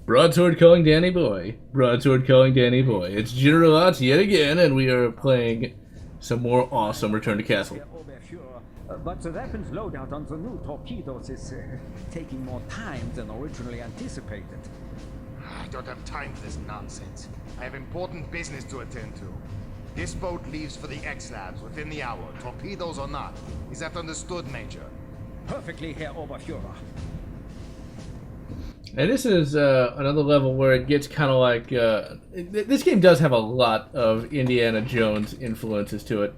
Broadsword calling Danny boy. Broadsword calling Danny boy. It's GeneralLotz yet again, and we are playing some more awesome Return to Castle. But the weapons loadout on the new torpedoes is taking more time than originally anticipated. I don't have time for this nonsense. I have important business to attend to. This boat leaves for the X-Labs within the hour, torpedoes or not. Is that understood, Major? Perfectly, Herr Oberführer. And this is another level where it gets kind of like... this game does have a lot of Indiana Jones influences to it.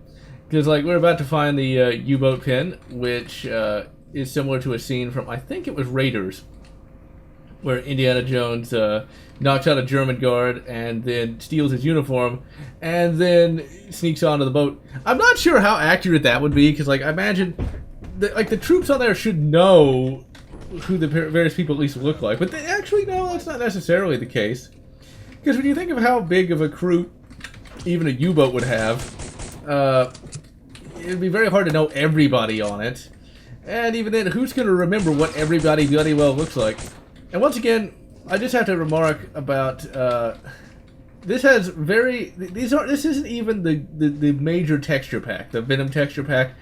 Because, like, we're about to find the U-boat pin, which is similar to a scene from, I think it was Raiders, where Indiana Jones knocks out a German guard and then steals his uniform and then sneaks onto the boat. I'm not sure how accurate that would be, because, like, I imagine... the troops on there should know who the various people at least look like. But they actually, no, that's not necessarily the case. Because when you think of how big of a crew even a U-boat would have, it'd be very hard to know everybody on it. And even then, who's going to remember what everybody bloody well looks like? And once again, I just have to remark about, this has very, this isn't even the major texture pack, the Venom texture pack.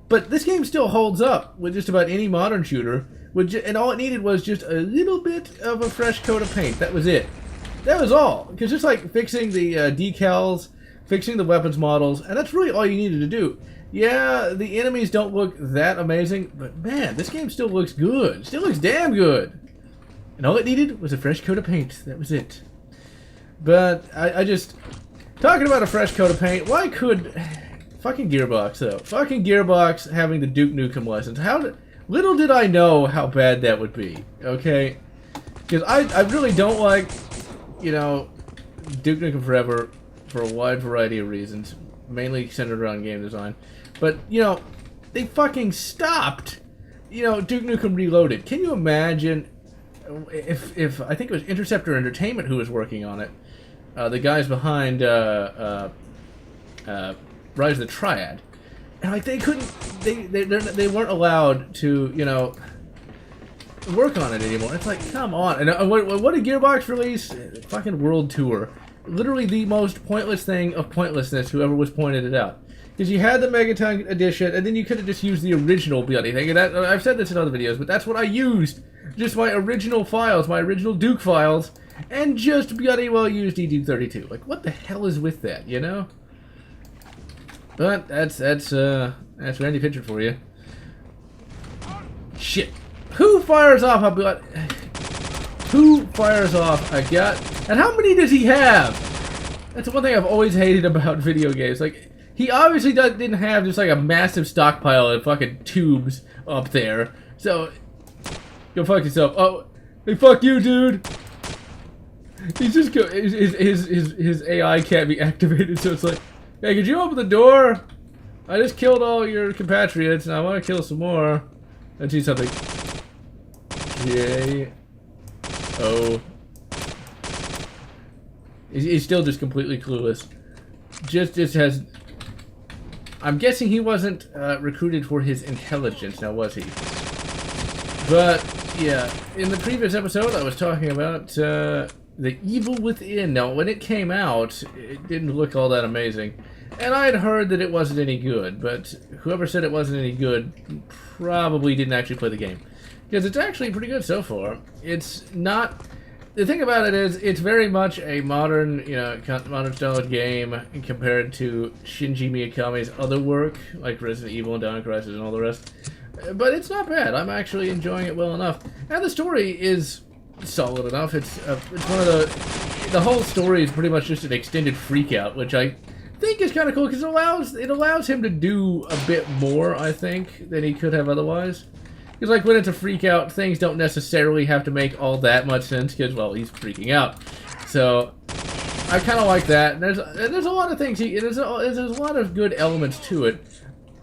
But this game still holds up with just about any modern shooter, and all it needed was just a little bit of a fresh coat of paint. That was it. That was all. Because just like fixing the decals, fixing the weapons models, and that's really all you needed to do. Yeah, the enemies don't look that amazing, but man, this game still looks good. Still looks damn good. And all it needed was a fresh coat of paint. That was it. But I just... Talking about a fresh coat of paint, why could... Fucking Gearbox, though. Fucking Gearbox having the Duke Nukem license. Little did I know how bad that would be, okay? Because I really don't like, you know, Duke Nukem Forever for a wide variety of reasons. Mainly centered around game design. But, you know, they fucking stopped, you know, Duke Nukem Reloaded. Can you imagine if I think it was Interceptor Entertainment who was working on it. The guys behind, Rise of the Triad, and like they couldn't, they weren't allowed to, you know, work on it anymore. It's like, come on. And what did Gearbox release? Fucking World Tour, literally the most pointless thing of pointlessness. Whoever was pointed it out, because you had the Megaton edition, and then you could have just used the original bloody thing. And that, I've said this in other videos, but that's what I used. Just my original files, my original Duke files, and just bloody well used ED32. Like, what the hell is with that, you know? But that's Randy Pitchford for you. Shit. Who fires off a gun? Who fires off a gun? And how many does he have? That's one thing I've always hated about video games. Like, he obviously didn't have just like a massive stockpile of fucking tubes up there. So, go fuck yourself. Oh, hey, fuck you, dude. He's just his AI can't be activated, so it's like, hey, could you open the door? I just killed all your compatriots, and I want to kill some more. Let's see something. J-O. He's still just completely clueless. Just has... I'm guessing he wasn't recruited for his intelligence, now was he? But, yeah. In the previous episode, I was talking about The Evil Within. Now, when it came out, it didn't look all that amazing. And I had heard that it wasn't any good, but whoever said it wasn't any good probably didn't actually play the game. Because it's actually pretty good so far. It's not... The thing about it is, it's very much a modern, you know, modern style game compared to Shinji Mikami's other work, like Resident Evil and Dino Crisis and all the rest. But it's not bad. I'm actually enjoying it well enough. And the story is solid enough. It's one of the whole story is pretty much just an extended freakout, which I think is kind of cool because it allows him to do a bit more, I think, than he could have otherwise. Because like when it's a freakout, things don't necessarily have to make all that much sense because, well, he's freaking out. So I kind of like that. There's a lot of things. There's a lot of good elements to it.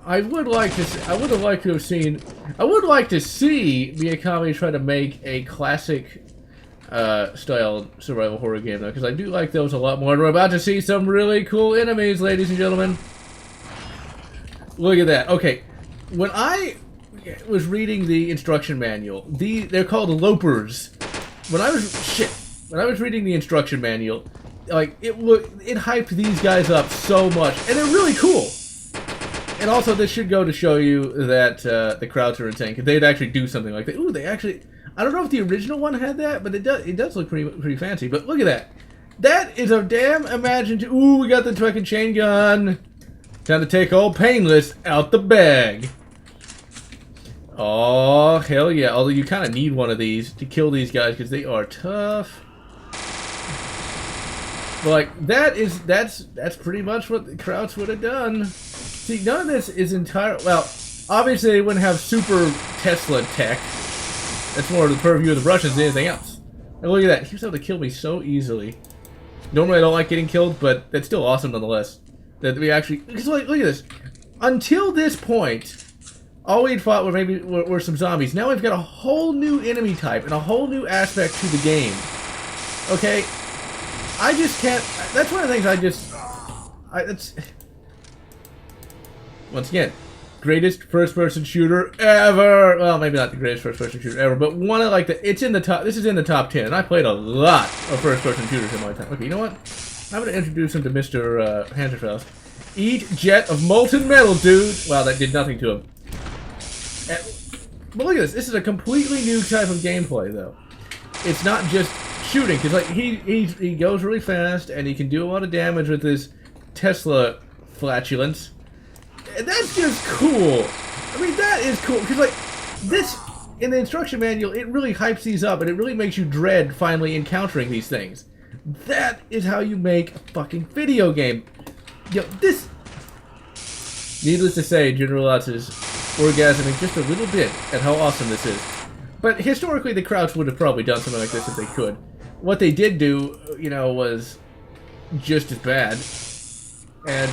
I would like to see Mikami try to make a classic style survival horror game though, because I do like those a lot more. And we're about to see some really cool enemies, ladies and gentlemen. Look at that. Okay, when I was reading the instruction manual, they're called lopers. When I was when I was reading the instruction manual, like, it hyped these guys up so much, and they're really cool. And also, this should go to show you that the Krauts are insane, because they'd actually do something like that. Ooh, they actually... I don't know if the original one had that, but it does look pretty fancy. But look at that. That is a damn imagined... Ooh, we got the fucking chain gun. Time to take old Painless out the bag. Oh, hell yeah. Although you kind of need one of these to kill these guys, because they are tough. Like, that's pretty much what the Krauts would have done. See, none of this is entire... Well, obviously they wouldn't have super Tesla tech. That's more the purview of the Russians than anything else. And look at that. He was able to kill me so easily. Normally I don't like getting killed, but that's still awesome nonetheless. That we actually... Because look at this. Until this point, all we'd fought were some zombies. Now we've got a whole new enemy type and a whole new aspect to the game. Okay? I just can't... That's one of the things that's... Once again, greatest first-person shooter ever. Well, maybe not the greatest first-person shooter ever, but one of like the... It's in the top... This is in the top 10, and I played a lot of first-person shooters in my time. Okay, you know what? I'm going to introduce him to Mr. Hanserfaust. Eat jet of molten metal, dude. Wow, that did nothing to him. But look at this. This is a completely new type of gameplay, though. It's not just shooting, because like he goes really fast, and he can do a lot of damage with his Tesla flatulence. And that's just cool. I mean, that is cool, because like this in the instruction manual, it really hypes these up, and it really makes you dread finally encountering these things. That is how you make a fucking video game. Yo, this... Needless to say, GeneralLotz is orgasming just a little bit at how awesome this is. But historically, the Krauts would have probably done something like this if they could. What they did do, you know, was just as bad. And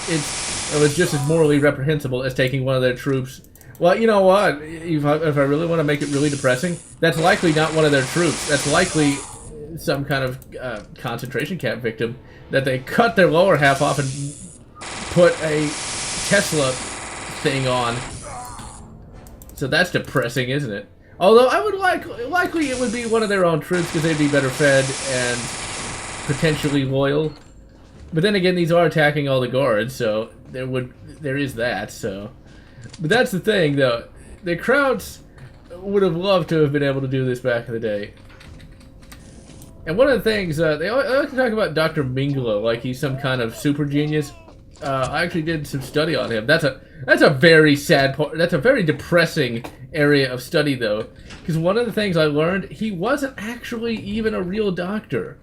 it was just as morally reprehensible as taking one of their troops. Well, you know what? If I really want to make it really depressing, that's likely not one of their troops. That's likely some kind of concentration camp victim that they cut their lower half off and put a Tesla thing on. So that's depressing, isn't it? Although I would likely it would be one of their own troops because they'd be better fed and potentially loyal. But then again, these are attacking all the guards, so there is that. So, but that's the thing, though. The Krauts would have loved to have been able to do this back in the day. And one of the things they like to talk about Dr. Mingla like he's some kind of super genius. I actually did some study on him. That's a very sad part. That's a very depressing area of study, though, because one of the things I learned, he wasn't actually even a real doctor,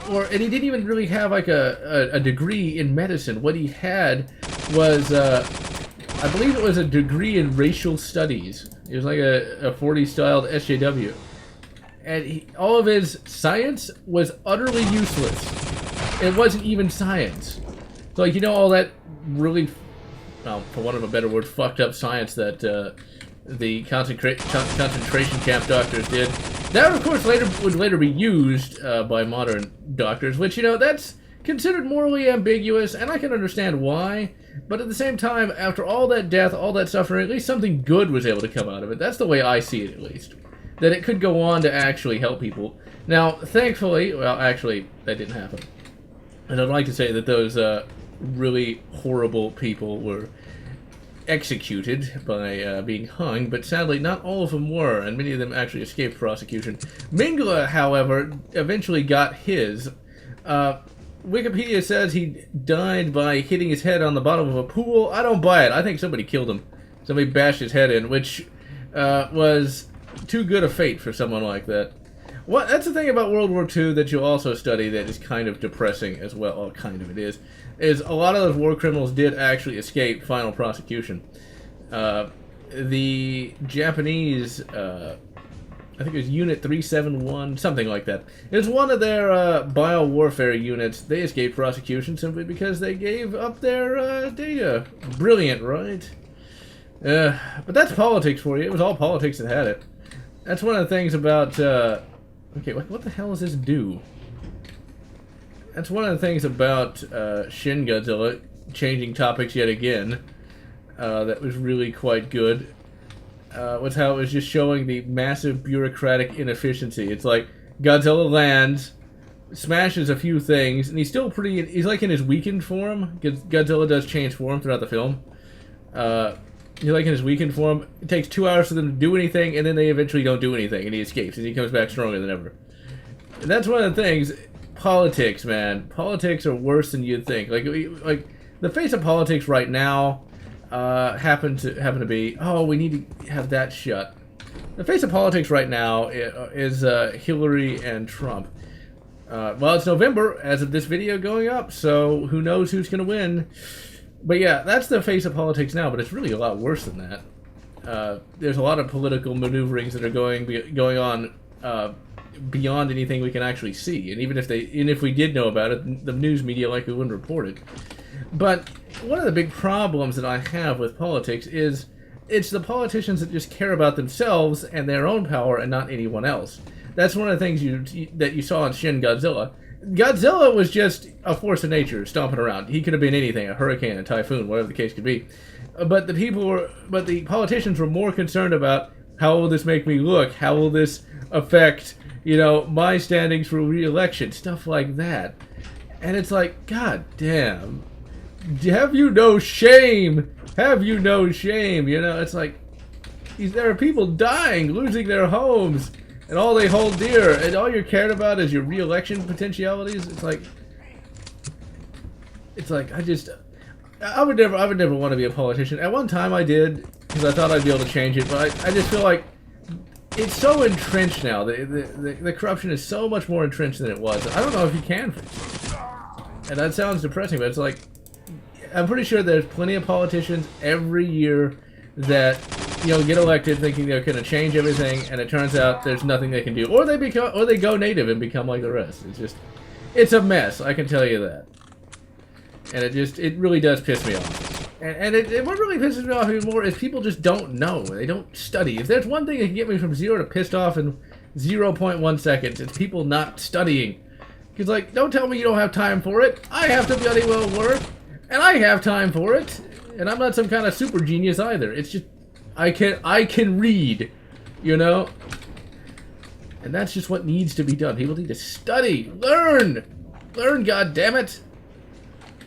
and he didn't even really have like a degree in medicine. What he had was, I believe it was a degree in racial studies. It was like a 40s styled SJW, and all of his science was utterly useless. It wasn't even science. So, like, you know, all that really, well, for want of a better word, fucked up science that the concentration camp doctors did. That, of course, would later be used by modern doctors, which, you know, that's considered morally ambiguous, and I can understand why. But at the same time, after all that death, all that suffering, at least something good was able to come out of it. That's the way I see it, at least. That it could go on to actually help people. Now, thankfully, well, actually, that didn't happen. And I'd like to say that those really horrible people were executed by being hung, but sadly not all of them were, and many of them actually escaped prosecution. Mingla, however, eventually got his. Wikipedia says he died by hitting his head on the bottom of a pool. I don't buy it. I think somebody killed him. Somebody bashed his head in, which was too good a fate for someone like that. Well, that's the thing about World War II that you'll also study that is kind of depressing as well. Oh, kind of it is a lot of those war criminals did actually escape final prosecution. The Japanese, I think it was Unit 371, something like that. It was one of their bio-warfare units. They escaped prosecution simply because they gave up their data. Brilliant, right? But that's politics for you. It was all politics that had it. That's one of the things about... okay, what the hell does this do? That's one of the things about Shin Godzilla, changing topics yet again, that was really quite good, was how it was just showing the massive bureaucratic inefficiency. It's like, Godzilla lands, smashes a few things, and he's like in his weakened form, because Godzilla does change form throughout the film. He's like in his weakened form. It takes 2 hours for them to do anything, and then they eventually don't do anything, and he escapes, and he comes back stronger than ever. And that's one of the things. Politics, man. Politics are worse than you'd think. Like the face of politics right now happen to be, oh, we need to have that shut. The face of politics right now is Hillary and Trump. Well, it's November as of this video going up, so who knows who's going to win. But yeah, that's the face of politics now, but it's really a lot worse than that. There's a lot of political maneuverings that are going on beyond anything we can actually see, and even if we did know about it, the news media likely wouldn't report it. But one of the big problems that I have with politics is it's the politicians that just care about themselves and their own power and not anyone else. That's one of the things that you saw in Shin Godzilla. Godzilla was just a force of nature stomping around. He could have been anything, a hurricane, a typhoon, whatever the case could be. But the politicians were more concerned about how will this make me look? How will this affect, my standings for re-election? Stuff like that. And it's like, God damn. Have you no shame? Have you no shame? It's like, there are people dying, losing their homes, and all they hold dear, and all you're cared about is your re-election potentialities. It's like I would never want to be a politician. At one time I did, because I thought I'd be able to change it, but I just feel like it's so entrenched now. The corruption is so much more entrenched than it was. I don't know if you can fix it. And that sounds depressing, but it's like, I'm pretty sure there's plenty of politicians every year that get elected thinking they're going to change everything, and it turns out there's nothing they can do, or they go native and become like the rest. It's a mess, I can tell you that. And it really does piss me off. And what really pisses me off even more is people just don't know. They don't study. If there's one thing that can get me from 0 to pissed off in 0.1 seconds, it's people not studying. Because, don't tell me you don't have time for it. I have to bloody well work, and I have time for it. And I'm not some kind of super genius either. It's just, I can read, And that's just what needs to be done. People need to study, learn, goddammit.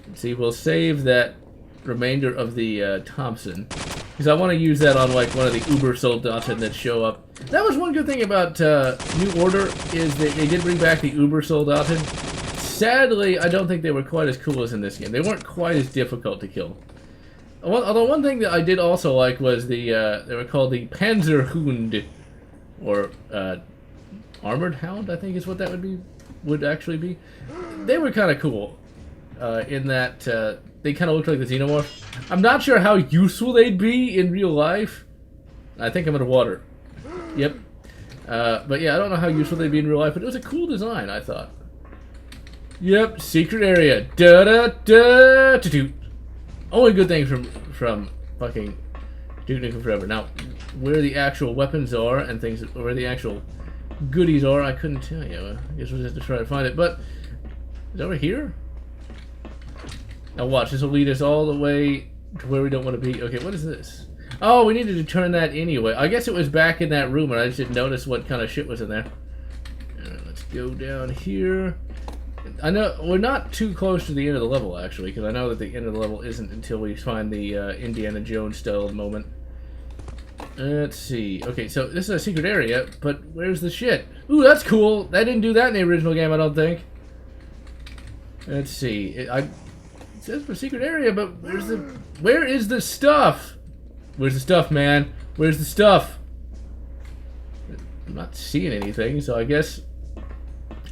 Let's see, we'll save that remainder of the Thompson, because I want to use that on one of the Uber Soldaten that show up. That was one good thing about New Order, is that they did bring back the Uber Soldaten. Sadly, I don't think they were quite as cool as in this game. They weren't quite as difficult to kill. Although one thing that I did also like was they were called the Panzerhund, or Armored Hound, I think is what that would actually be. They were kind of cool in that they kind of looked like the Xenomorph. I'm not sure how useful they'd be in real life. I think I'm underwater. Yep. But yeah, I don't know how useful they'd be in real life, but it was a cool design, I thought. Yep, secret area. Da-da-da-da-doo. Only good thing from fucking Duke Nukem Forever. Now, where the actual weapons are and things, where the actual goodies are, I couldn't tell you. I guess we'll just have to try to find it. But, is it over here? Now watch, this will lead us all the way to where we don't want to be. Okay, what is this? Oh, we needed to turn that anyway. I guess it was back in that room and I just didn't notice what kind of shit was in there. Let's go down here. I know we're not too close to the end of the level, actually, because I know that the end of the level isn't until we find the Indiana Jones-style moment. Let's see. Okay, so this is a secret area, but where's the shit? Ooh, that's cool. That didn't do that in the original game, I don't think. Let's see. It says for secret area, but where is the stuff? Where's the stuff, man? Where's the stuff? I'm not seeing anything, so I guess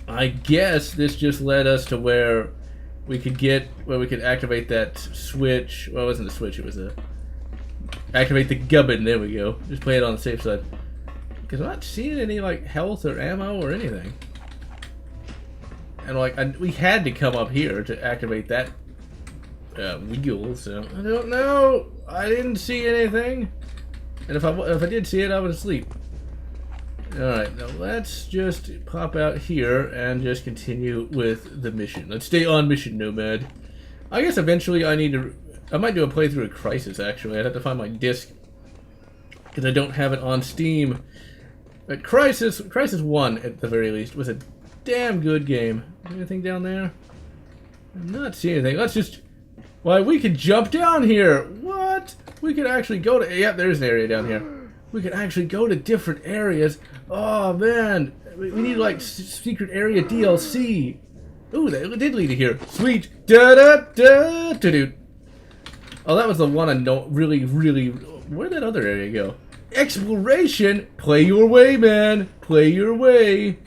this just led us to where we could activate that switch. Well, it wasn't a switch, it was activate the gubbin. There we go. Just play it on the safe side. Because I'm not seeing any, health or ammo or anything. And, we had to come up here to activate that wheel, so I don't know. I didn't see anything. And if I did see it, I was asleep. Alright, now let's just pop out here and just continue with the mission. Let's stay on mission, Nomad. I guess eventually I might do a playthrough of Crisis, actually. I'd have to find my disc, because I don't have it on Steam. But Crisis 1, at the very least, was a damn good game. Anything down there? I'm not seeing anything. Let's just... Why, we could jump down here! What? We could actually go to... Yep, there's an area down here. We could actually go to different areas. Oh, man. We need, like, secret area DLC. Ooh, that did lead to here. Sweet. Da-da-da-da-do. Oh, that was the one I don't really... Where'd that other area go? Exploration! Play your way, man! Play your way!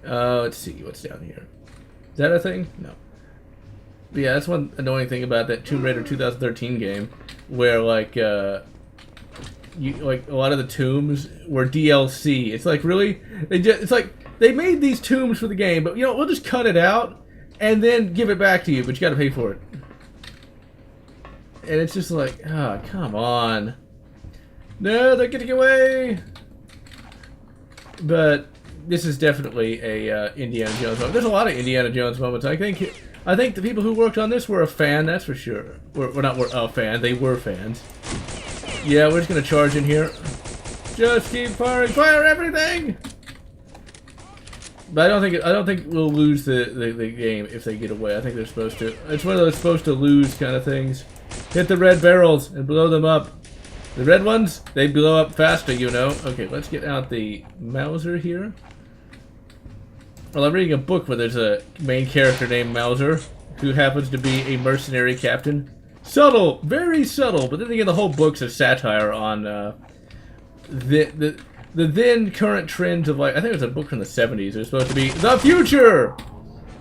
Let's see. What's down here? Is that a thing? No. But yeah, that's one annoying thing about that Tomb Raider 2013 game, where like a lot of the tombs were DLC. It's like, really, it's like they made these tombs for the game, but you know, we'll just cut it out and then give it back to you, but you got to pay for it. And it's just like, ah, oh, come on. No, they're getting away. But this is definitely a Indiana Jones moment. There's a lot of Indiana Jones moments. I think the people who worked on this were a fan, that's for sure. We're not a fan, they were fans. Yeah, we're just gonna charge in here. Just keep firing, fire everything! But I don't think we'll lose the game if they get away. I think they're supposed to. It's one of those supposed to lose kind of things. Hit the red barrels and blow them up. The red ones, they blow up faster, you know. Okay, let's get out the Mauser here. Well, I'm reading a book where there's a main character named Mauser, who happens to be a mercenary captain. Subtle, very subtle, but then again, the whole book's a satire on the then current trends of, like, I think it was a book from the 70s. It was supposed to be the future,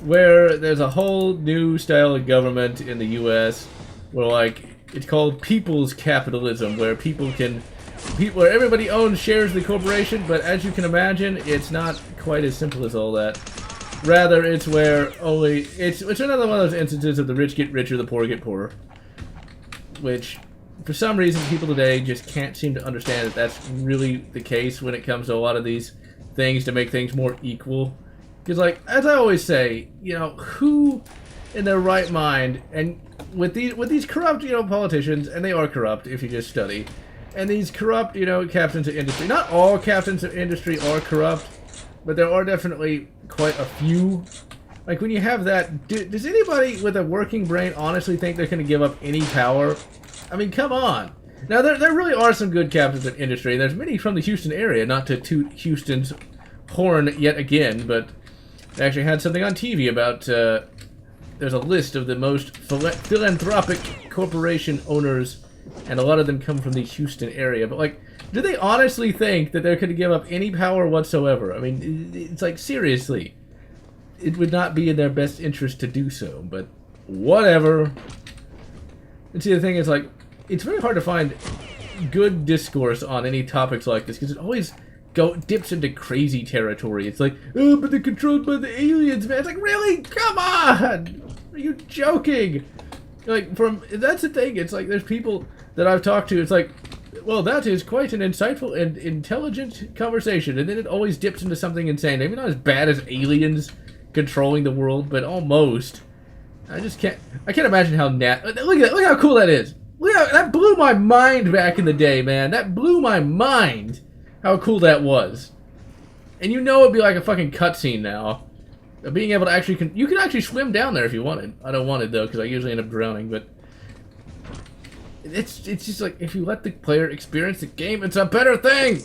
where there's a whole new style of government in the U.S. where, like, it's called people's capitalism, where where everybody owns shares of the corporation, but as you can imagine, it's not quite as simple as all that. Rather, it's where it's another one of those instances of the rich get richer, the poor get poorer. Which, for some reason, people today just can't seem to understand that that's really the case when it comes to a lot of these things to make things more equal. Because, like, as I always say, you know, who in their right mind, and with these corrupt, you know, politicians, and they are corrupt if you just study, and these corrupt, you know, captains of industry. Not all captains of industry are corrupt, but there are definitely quite a few. Like, when you have that, does anybody with a working brain honestly think they're going to give up any power? I mean, come on. Now, there really are some good captains of industry. There's many from the Houston area, not to toot Houston's horn yet again, but they actually had something on TV about, there's a list of the most philanthropic corporation owners, and a lot of them come from the Houston area. But, like, do they honestly think that they're going to give up any power whatsoever? I mean, it's like, seriously. It would not be in their best interest to do so, but whatever. And see, the thing is, like, it's very hard to find good discourse on any topics like this, because it always dips into crazy territory. It's like, oh, but they're controlled by the aliens, man. It's like, really? Come on! Are you joking? Like, that's the thing. It's like, there's people that I've talked to, it's like, well, that is quite an insightful and intelligent conversation, and then it always dips into something insane. Maybe not as bad as aliens controlling the world, but almost. I can't imagine how look at that, look how cool that is. That blew my mind back in the day, man. That blew my mind how cool that was. And you know it'd be like a fucking cutscene now. Being able to actually, you can actually swim down there if you wanted. I don't want it though, because I usually end up drowning, but it's just like, if you let the player experience the game, it's a better thing!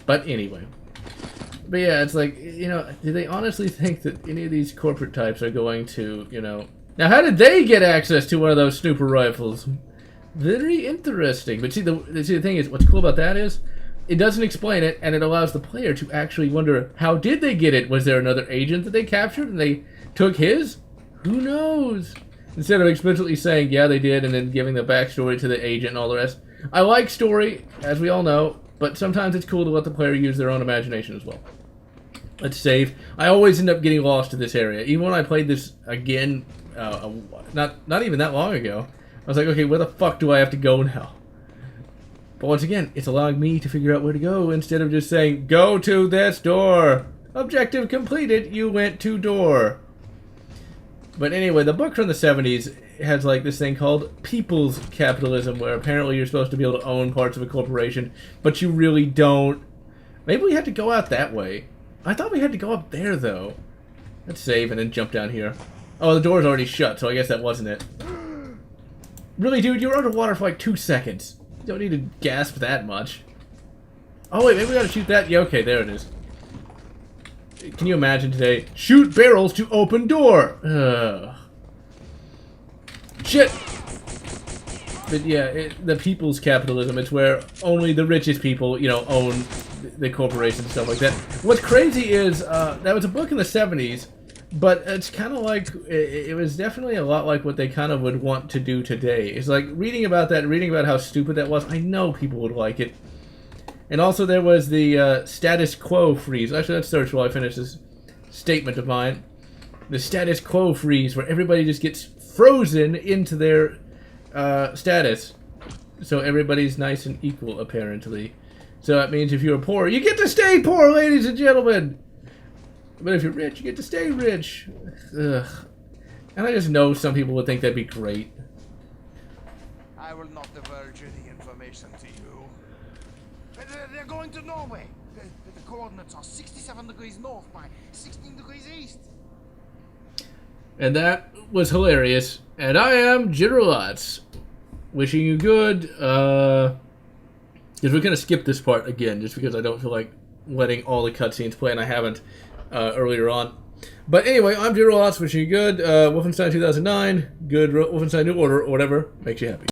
But anyway. But yeah, it's like, you know, do they honestly think that any of these corporate types are going to, you know... Now, how did they get access to one of those snooper rifles? Very interesting. But see, the thing is, what's cool about that is, it doesn't explain it, and it allows the player to actually wonder, how did they get it? Was there another agent that they captured and they took his? Who knows? Instead of explicitly saying, yeah, they did, and then giving the backstory to the agent and all the rest. I like story, as we all know, but sometimes it's cool to let the player use their own imagination as well. Let's save. I always end up getting lost to this area. Even when I played this again, not even that long ago, I was like, okay, where the fuck do I have to go now? But once again, it's allowing me to figure out where to go instead of just saying, go to this door. Objective completed, you went to door. But anyway, the book from the 70s has like this thing called people's capitalism, where apparently you're supposed to be able to own parts of a corporation, but you really don't. Maybe we had to go out that way. I thought we had to go up there, though. Let's save and then jump down here. Oh, the door's already shut, so I guess that wasn't it. Really, dude, you were underwater for like 2 seconds. You don't need to gasp that much. Oh, wait, maybe we gotta shoot that? Yeah, okay, there it is. Can you imagine today? Shoot barrels to open door! Ugh. Shit! But yeah, the people's capitalism, it's where only the richest people, you know, own the corporations and stuff like that. What's crazy is, that was a book in the 70s, but it's kind of like, it was definitely a lot like what they kind of would want to do today. It's like, reading about that, reading about how stupid that was, I know people would like it. And also there was the status quo freeze. Actually, let's search while I finish this statement of mine. The status quo freeze, where everybody just gets frozen into their status. So everybody's nice and equal, apparently. So that means if you're poor, you get to stay poor, ladies and gentlemen! But if you're rich, you get to stay rich. Ugh. And I just know some people would think that'd be great. I will not divulge any information to you. They're going to Norway. The coordinates are 67 degrees north by 16 degrees east. And that was hilarious. And I am GeneralLotz. Wishing you good. Because we're going to skip this part again, just because I don't feel like letting all the cutscenes play, and I haven't earlier on. But anyway, I'm GeneralLotz, wishing you good. Wolfenstein 2009, good Wolfenstein New Order, or whatever makes you happy.